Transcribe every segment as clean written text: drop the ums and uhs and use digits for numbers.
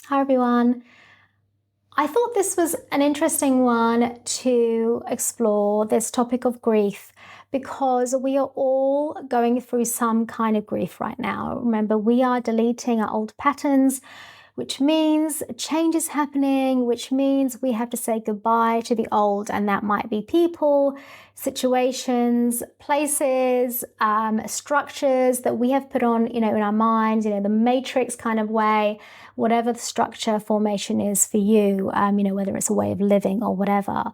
Hi, everyone. I thought this was an interesting one to explore this topic of grief because we are all going through some kind of grief right now. Remember, we are deleting our old patterns, which means change is happening, which means we have to say goodbye to the old. And that might be people, situations, places, structures that we have put on, in our minds, the matrix kind of way, whatever the structure formation is for you, whether it's a way of living or whatever.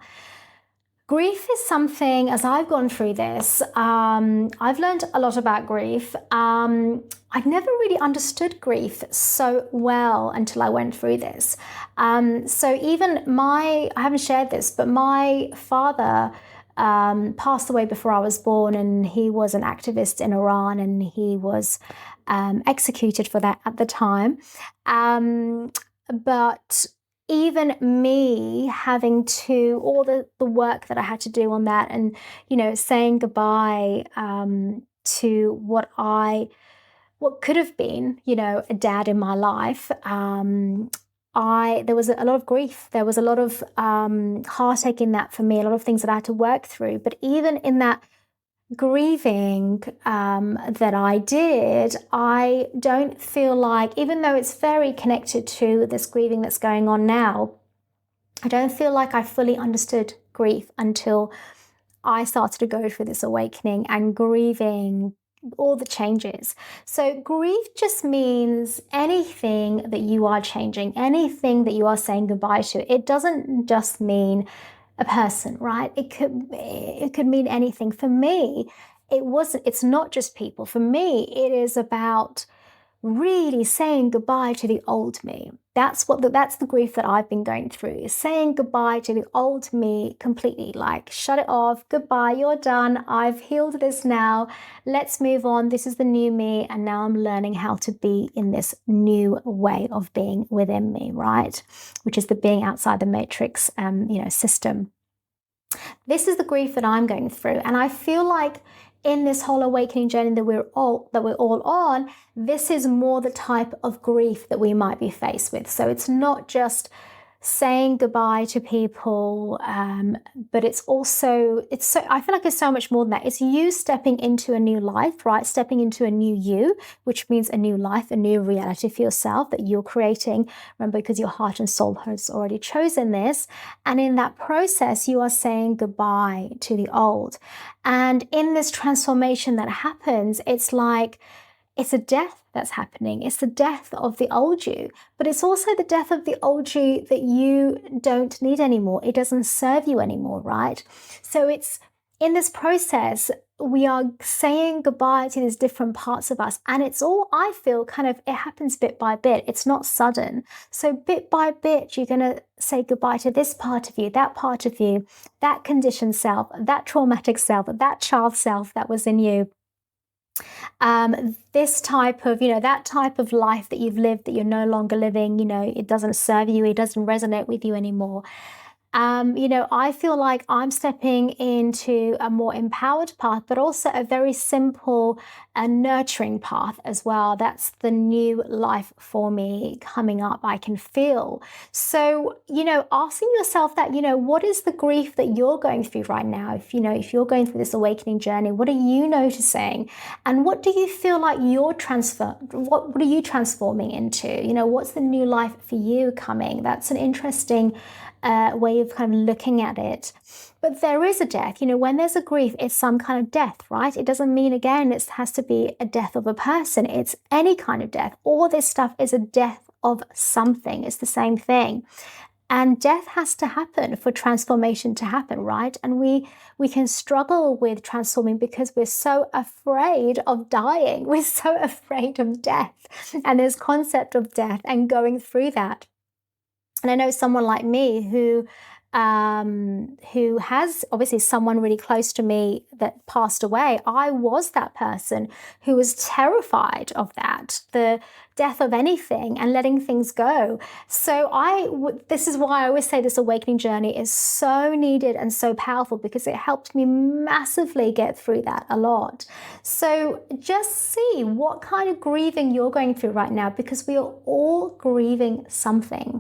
Grief is something, as I've gone through this, I've learned a lot about grief. I've never really understood grief so well until I went through this. So even I haven't shared this, but my father passed away before I was born, and he was an activist in Iran, and he was executed for that at the time. But even me having to all the work that I had to do on that, and saying goodbye to what could have been a dad in my life. I There was a lot of grief, there was a lot of heartache in that for me, a lot of things that I had to work through. But even in that grieving that I did, I don't feel like, even though it's very connected to this grieving that's going on now, I don't feel like I fully understood grief until I started to go through this awakening and grieving all the changes. So, grief just means anything that you are changing, anything that you are saying goodbye to. It doesn't just mean a person, right? It could mean anything. For me, it's not just people. For me, it is about really saying goodbye to the old me. That's the grief that I've been going through, is saying goodbye to the old me completely. Like, shut it off, goodbye, you're done, I've healed this now, let's move on, this is the new me, and now I'm learning how to be in this new way of being within me, right? Which is the being outside the matrix system. This is the grief that I'm going through, and I feel like in this whole awakening journey that we're all on, this is more the type of grief that we might be faced with. So it's not just saying goodbye to people, but I feel like it's so much more than that. It's you stepping into a new life, right? Stepping into a new you, which means a new life, a new reality for yourself that you're creating. Remember, because your heart and soul has already chosen this. And in that process, you are saying goodbye to the old. And in this transformation that happens, it's like it's a death that's happening. It's the death of the old you, but it's also the death of the old you that you don't need anymore. It doesn't serve you anymore, right? So it's in this process, we are saying goodbye to these different parts of us. And it's all, I feel, it happens bit by bit. It's not sudden. So bit by bit, you're going to say goodbye to this part of you, that conditioned self, that traumatic self, that child self that was in you. This type of, that type of life that you've lived that you're no longer living, it doesn't serve you, it doesn't resonate with you anymore. I feel like I'm stepping into a more empowered path, but also a very simple and nurturing path as well. That's the new life for me coming up, I can feel. So, asking yourself that, what is the grief that you're going through right now? If you're going through this awakening journey, what are you noticing? And what do you feel like what are you transforming into? What's the new life for you coming? That's an interesting way of kind of looking at it. But there is a death. When there's a grief, it's some kind of death, right? It doesn't mean, again, it has to be a death of a person. It's any kind of death. All this stuff is a death of something. It's the same thing. And death has to happen for transformation to happen, right? And we can struggle with transforming because we're so afraid of dying. We're so afraid of death and this concept of death and going through that. And I know someone like me who has obviously someone really close to me that passed away. I was that person who was terrified of that. The death of anything and letting things go. So this is why I always say this awakening journey is so needed and so powerful, because it helped me massively get through that a lot. So just see what kind of grieving you're going through right now, because we are all grieving something.